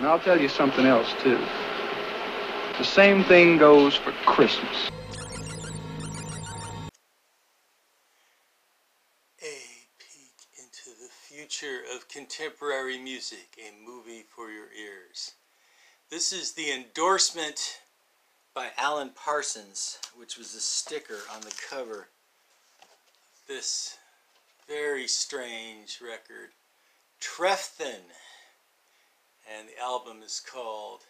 And I'll tell you something else, too. The same thing goes for Christmas. A peek into the future of contemporary music, a movie for your ears. This is the endorsement by Alan Parsons, which was a sticker on the cover. This very strange record, Trefton, and the album is called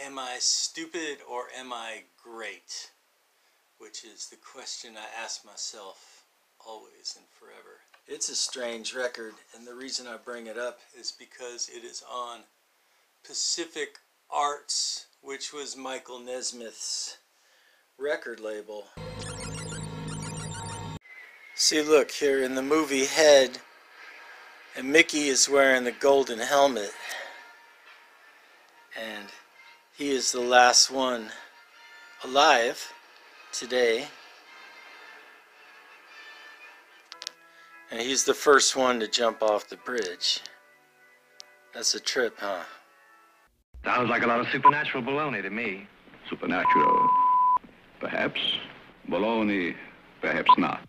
Am I Stupid or Am I Great? Which is the question I ask myself always and forever. It's a strange record, and the reason I bring it up is because it is on Pacific Arts, which was Michael Nesmith's record label. See, look here in the movie Head, and Mickey is wearing the golden helmet, and he is the last one alive today, and he's the first one to jump off the bridge. That's a trip, huh? Sounds like a lot of supernatural baloney to me. Supernatural, perhaps. Baloney, perhaps not.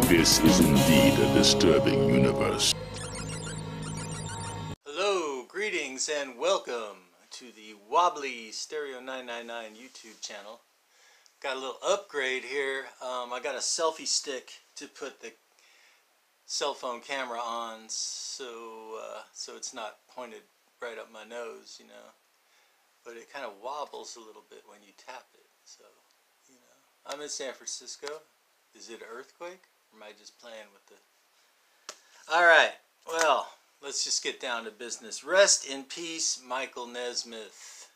This is indeed a disturbing universe. Hello, greetings, and welcome to the Wobbly Stereo 999 YouTube channel. Got a little upgrade here. I got a selfie stick to put the cell phone camera on, so it's not pointed right up my nose, you know. But it kind of wobbles a little bit when you tap it. So, you know, I'm in San Francisco. Is it an earthquake? Or am I just playing with the... Alright, well, let's just get down to business. Rest in peace, Michael Nesmith.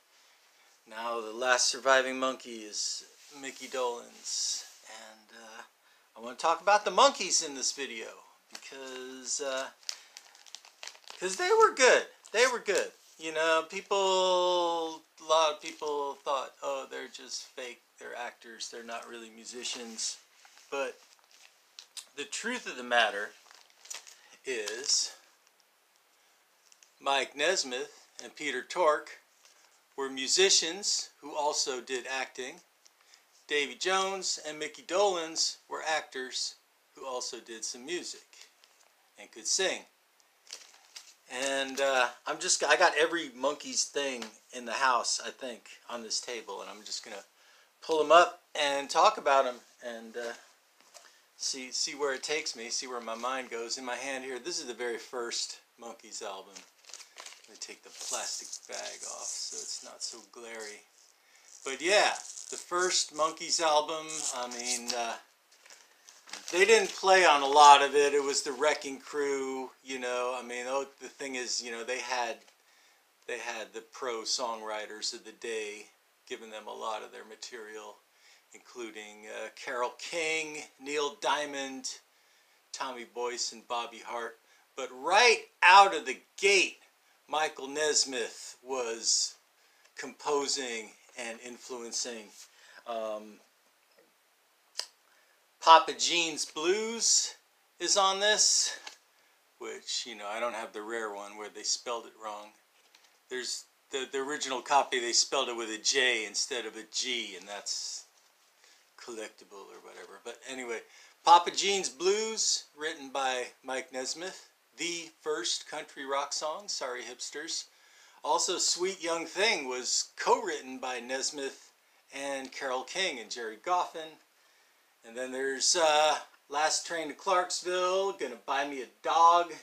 Now the last surviving Monkee is Mickey Dolenz. And I want to talk about the Monkees in this video. Because they were good. They were good. You know, a lot of people thought, oh, they're just fake. They're actors. They're not really musicians. But the truth of the matter is Mike Nesmith and Peter Tork were musicians who also did acting. Davey Jones and Mickey Dolenz were actors who also did some music and could sing. And I got every Monkees thing in the house, I think, on this table, and I'm just gonna pull them up and talk about them and see where it takes me, see where my mind goes. In my hand here, this is the very first Monkees album. Let me take the plastic bag off so it's not so glary. But yeah, the first Monkees album, I mean, they didn't play on a lot of it. It was the Wrecking Crew, you know. I mean, the thing is, you know, they had the pro songwriters of the day giving them a lot of their material, including Carole King, Neil Diamond, Tommy Boyce, and Bobby Hart. But right out of the gate, Michael Nesmith was composing and influencing. Papa Gene's Blues is on this, which, you know, I don't have the rare one where they spelled it wrong. There's the original copy, they spelled it with a J instead of a G, and that's collectible or whatever. But anyway, Papa Gene's Blues, written by Mike Nesmith, the first country rock song, sorry hipsters. Also, Sweet Young Thing was co-written by Nesmith and Carole King and Jerry Goffin. And then there's Last Train to Clarksville, Gonna Buy Me a Dog,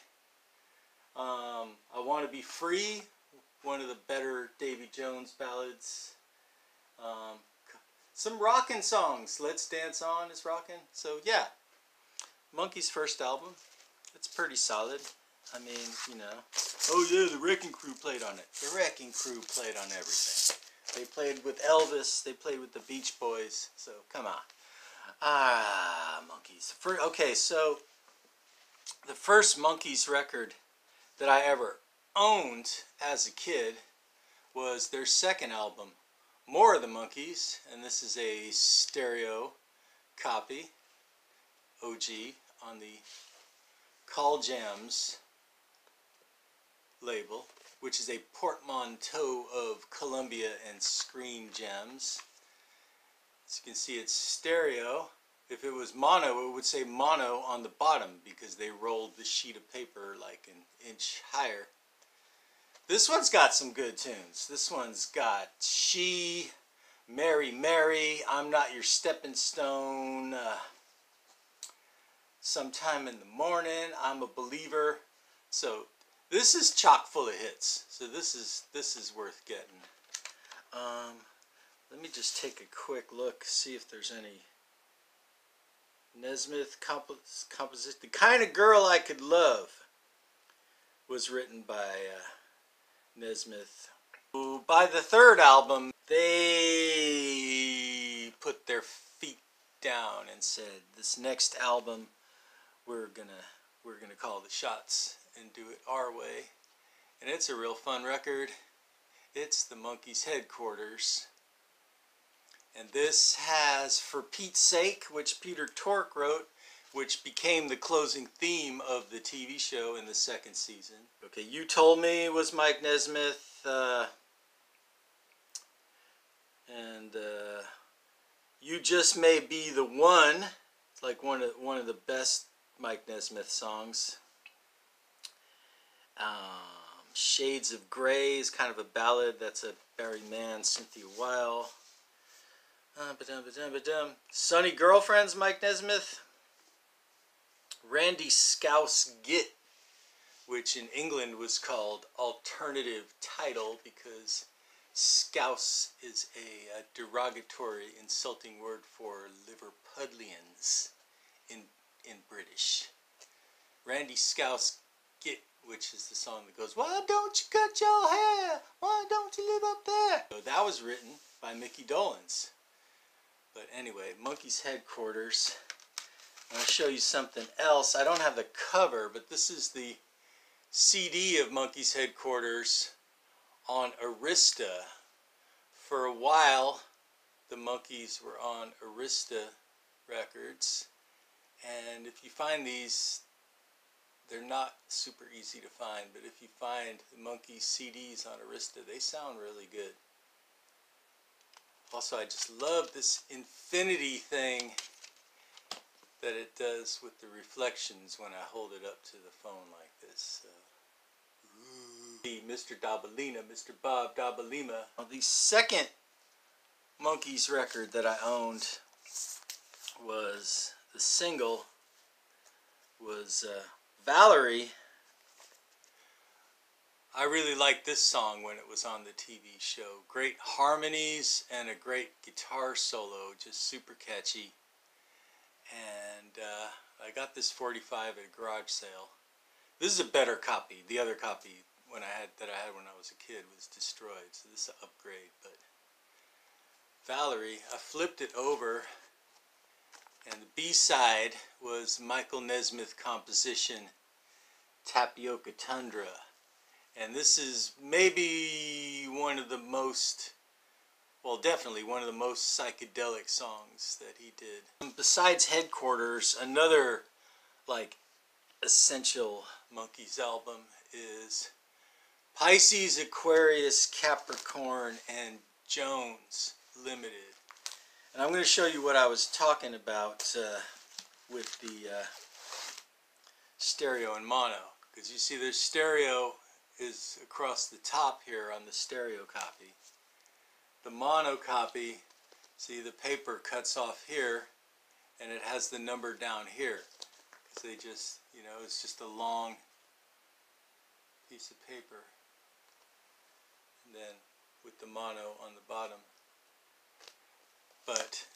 I Want to Be Free, one of the better Davey Jones ballads. Some rockin' songs. Let's Dance On is rockin'. So yeah, Monkees' first album. It's pretty solid. I mean, you know. Oh yeah, the Wrecking Crew played on it. The Wrecking Crew played on everything. They played with Elvis. They played with the Beach Boys. So come on. Monkees. Okay, so the first Monkees record that I ever owned as a kid was their second album, More of the Monkees, and this is a stereo copy. OG on the Call Jams label, which is a portmanteau of Columbia and Screen Gems. As you can see, it's stereo. If it was mono, it would say mono on the bottom because they rolled the sheet of paper like an inch higher. This one's got some good tunes. This one's got She, Mary, Mary, I'm Not Your Stepping Stone, Sometime in the Morning, I'm a Believer. So this is chock full of hits. So this is worth getting. Let me just take a quick look, see if there's any Nesmith composition. The Kind of Girl I Could Love was written by Nesmith. By the third album, they put their feet down and said, "This next album, we're gonna call the shots and do it our way." And it's a real fun record. It's the Monkees Headquarters. And this has For Pete's Sake, which Peter Tork wrote, which became the closing theme of the TV show in the second season. Okay, You Told Me was Mike Nesmith, and You Just May Be the One. It's like one of the best Mike Nesmith songs. Shades of Grey is kind of a ballad. That's a Barry Mann, Cynthia Weil. Sunny Girlfriends, Mike Nesmith. Randy Scouse Git, which in England was called Alternative Title because Scouse is a derogatory, insulting word for Liverpudlians in British. Randy Scouse Git, which is the song that goes, "Why don't you cut your hair? Why don't you live up there?" So that was written by Mickey Dolenz. But anyway, Monkees Headquarters. I'm going to show you something else. I don't have the cover, but this is the CD of Monkees Headquarters on Arista. For a while, the Monkees were on Arista Records. And if you find these, they're not super easy to find, but if you find the Monkees CDs on Arista, they sound really good. Also, I just love this infinity thing that it does with the reflections when I hold it up to the phone like this. Mr. Dabalina, Mr. Bob Dabalima. The second Monkees record that I owned was, the single was Valerie. I really liked this song when it was on the TV show. Great harmonies and a great guitar solo, just super catchy. And I got this 45 at a garage sale. This is a better copy. The other copy that I had when I was a kid was destroyed, so this is an upgrade. But Valerie, I flipped it over, and the B-side was Michael Nesmith composition Tapioca Tundra. And this is maybe one of the most, well, definitely one of the most psychedelic songs that he did. Besides Headquarters, another like essential Monkees album is Pisces, Aquarius, Capricorn, and Jones Limited. And I'm going to show you what I was talking about with the stereo and mono. Because you see there's stereo is across the top here on the stereo copy. The mono copy, see the paper cuts off here and it has the number down here. Because they just, you know, it's just a long piece of paper. And then with the mono on the bottom. But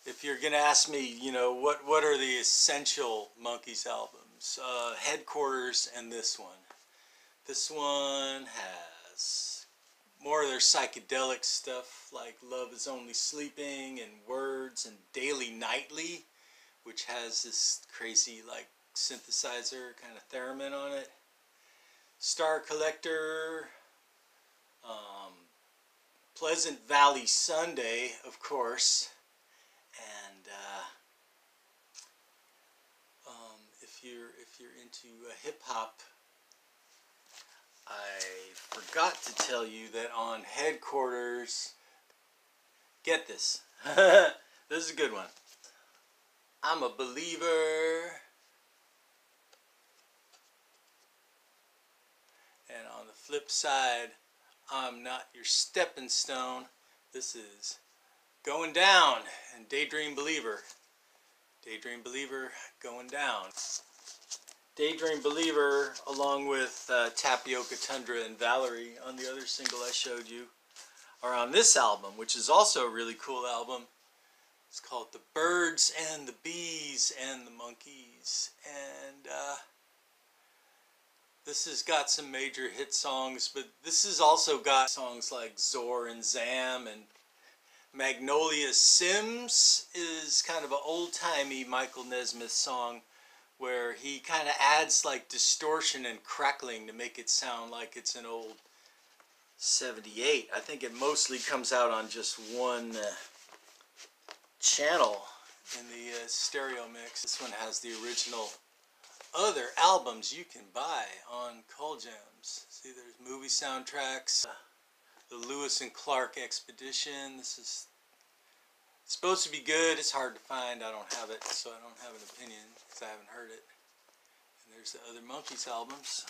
if you're going to ask me, you know, what are the essential Monkees albums? Headquarters and this one. This one has more of their psychedelic stuff like Love Is Only Sleeping and Words and Daily Nightly, which has this crazy like synthesizer kind of theremin on it. Star Collector, Pleasant Valley Sunday, of course, and if you're into hip-hop, I forgot to tell you that on Headquarters, get this, this is a good one. I'm a believer. And on the flip side, I'm not your stepping stone. This is Going Down and Daydream Believer. Daydream Believer, Going Down. Daydream Believer, along with Tapioca Tundra and Valerie on the other single I showed you, are on this album, which is also a really cool album. It's called The Birds and the Bees and the Monkees. And this has got some major hit songs, but this has also got songs like Zor and Zam, and Magnolia Sims is kind of an old-timey Michael Nesmith song where he kind of adds like distortion and crackling to make it sound like it's an old 78. I think it mostly comes out on just one channel in the stereo mix. This one has the original other albums you can buy on Cul Gems. See, there's movie soundtracks, the Lewis and Clark Expedition. This is supposed to be good. It's hard to find. I don't have it, so I don't have an opinion because I haven't heard it. And there's the other Monkees albums.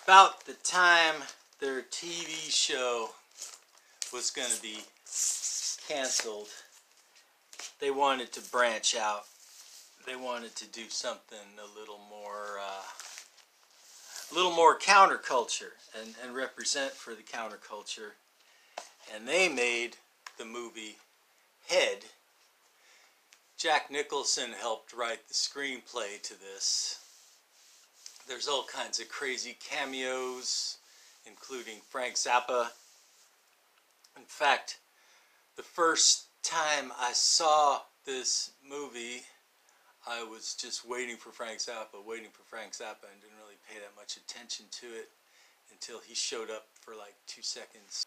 About the time their TV show was going to be canceled, they wanted to branch out. They wanted to do something a little more counterculture and represent for the counterculture. And they made the movie Head. Jack Nicholson helped write the screenplay to this. There's all kinds of crazy cameos, including Frank Zappa. In fact, the first time I saw this movie, I was just waiting for Frank Zappa, and didn't really pay that much attention to it until he showed up for like 2 seconds.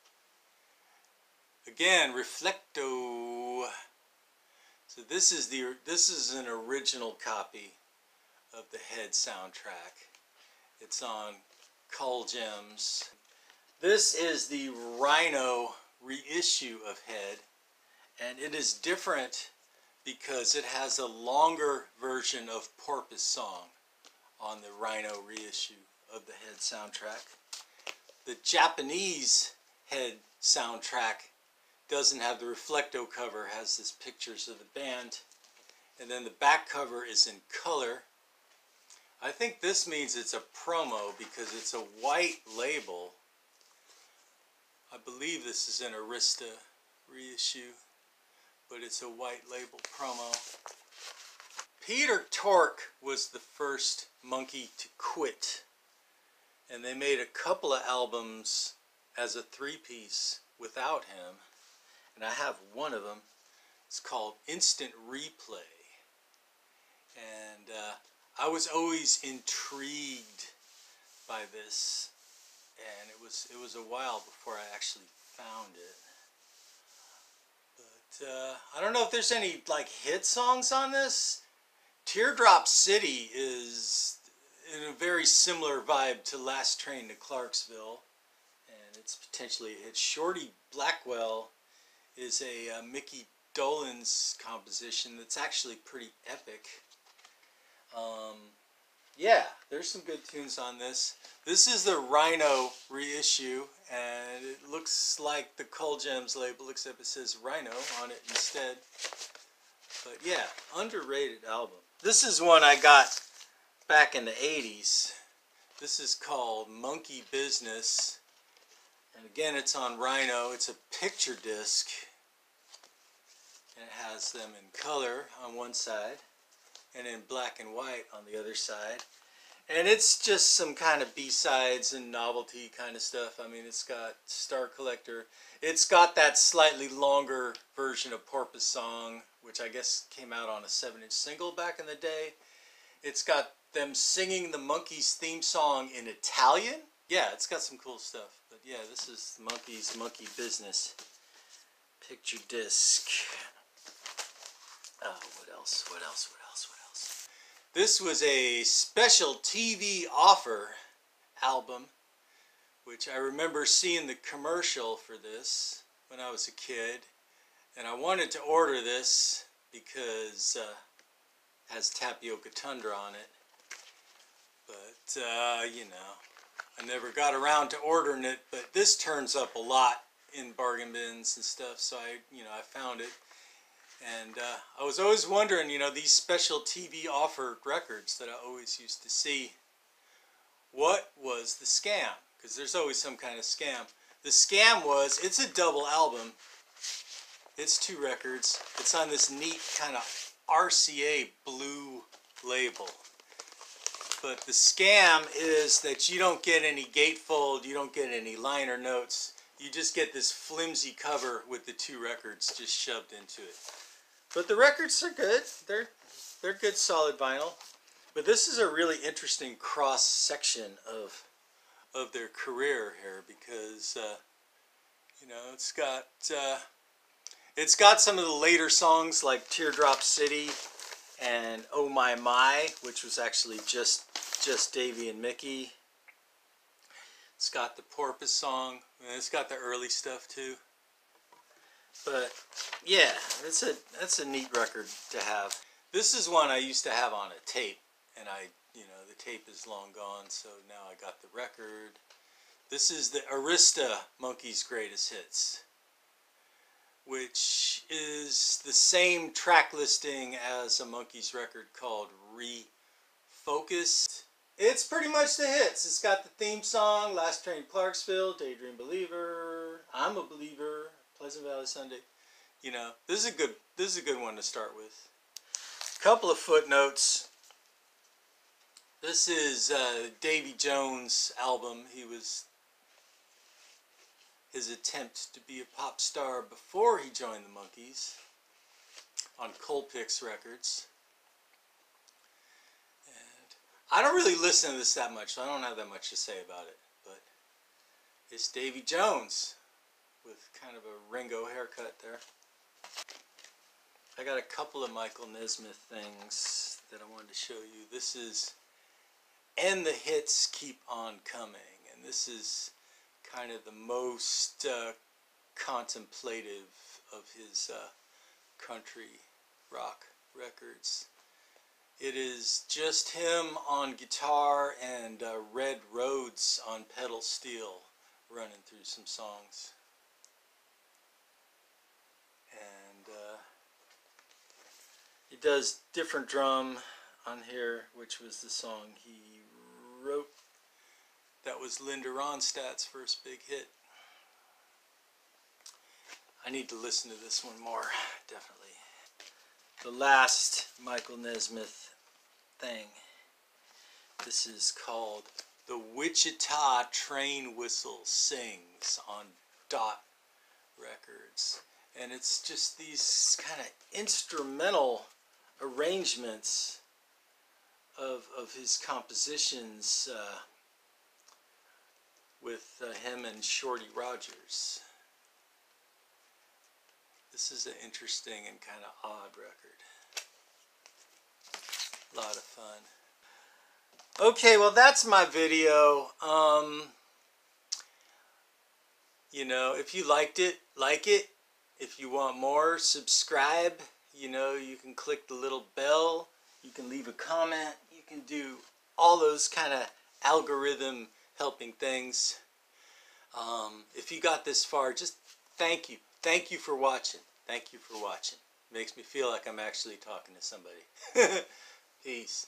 Again, Reflecto. So this is an original copy of the Head soundtrack. It's on Cul Gems. This is the Rhino reissue of Head, and it is different because it has a longer version of Porpoise Song on the Rhino reissue of the Head soundtrack. The Japanese Head soundtrack doesn't have the Reflecto cover, has this pictures of the band, and then the back cover is in color. I think this means it's a promo because it's a white label. I believe this is an Arista reissue, but it's a white label promo. Peter Tork was the first Monkee to quit, and they made a couple of albums as a three-piece without him, and I have one of them. It's called Instant Replay, and I was always intrigued by this, and it was a while before I actually found it. I don't know if there's any like hit songs on this. Teardrop City is in a very similar vibe to Last Train to Clarksville, and it's potentially a hit. Shorty Blackwell is a Mickey Dolenz composition that's actually pretty epic. Yeah, there's some good tunes on this. This is the Rhino reissue, and it looks like the Cul Gems label, except it says Rhino on it instead. But yeah, underrated album. This is one I got back in the 80s. This is called Monkey Business. And again, it's on Rhino. It's a picture disc. And it has them in color on one side and in black and white on the other side. And it's just some kind of B-sides and novelty kind of stuff. I mean, it's got Star Collector. It's got that slightly longer version of Porpoise Song, which I guess came out on a 7-inch single back in the day. It's got them singing the Monkees theme song in Italian. Yeah, it's got some cool stuff. But yeah, this is Monkees Monkey Business picture disc. Oh, what else? This was a special TV offer album, which I remember seeing the commercial for this when I was a kid, and I wanted to order this because it has Tapioca Tundra on it, but you know, I never got around to ordering it. But this turns up a lot in bargain bins and stuff, so I found it. And I was always wondering, these special TV offered records that I always used to see, what was the scam? Because there's always some kind of scam. The scam was, it's a double album. It's 2 records. It's on this neat kind of RCA blue label. But the scam is that you don't get any gatefold, you don't get any liner notes. You just get this flimsy cover with the 2 records just shoved into it. But the records are good. They're good, solid vinyl. But this is a really interesting cross section of their career here, because it's got some of the later songs like Teardrop City and Oh My My, which was actually just Davey and Mickey. It's got the Porpoise song, and it's got the early stuff too. But yeah, that's a neat record to have. This is one I used to have on a tape, and the tape is long gone, so now I got the record. This is the Arista Monkees Greatest Hits, which is the same track listing as a Monkees record called Refocused. It's pretty much the hits. It's got the theme song, Last Train to Clarksville, Daydream Believer, I'm a Believer, Pleasant Valley Sunday. This is a good one to start with. A couple of footnotes. This is Davey Jones' album. His attempt to be a pop star before he joined the Monkees on Colpix Records. And I don't really listen to this that much, so I don't have that much to say about it. But it's Davey Jones with kind of a Ringo haircut there. I got a couple of Michael Nesmith things that I wanted to show you. This is And the Hits Keep On Coming, and this is kind of the most contemplative of his country rock records. It is just him on guitar and Red Rhodes on pedal steel running through some songs. And he does Different Drum on here, which was the song he wrote. That was Linda Ronstadt's first big hit. I need to listen to this one more, definitely. The last Michael Nesmith thing. This is called The Wichita Train Whistle Sings on Dot Records. And it's just these kind of instrumental arrangements of his compositions with him and Shorty Rogers. This is an interesting and kind of odd record. A lot of fun. Okay, well that's my video. If you liked it, like it. If you want more, subscribe. You can click the little bell. You can leave a comment. You can do all those kind of algorithm helping things. If you got this far, just thank you. Thank you for watching. Thank you for watching. Makes me feel like I'm actually talking to somebody. Peace.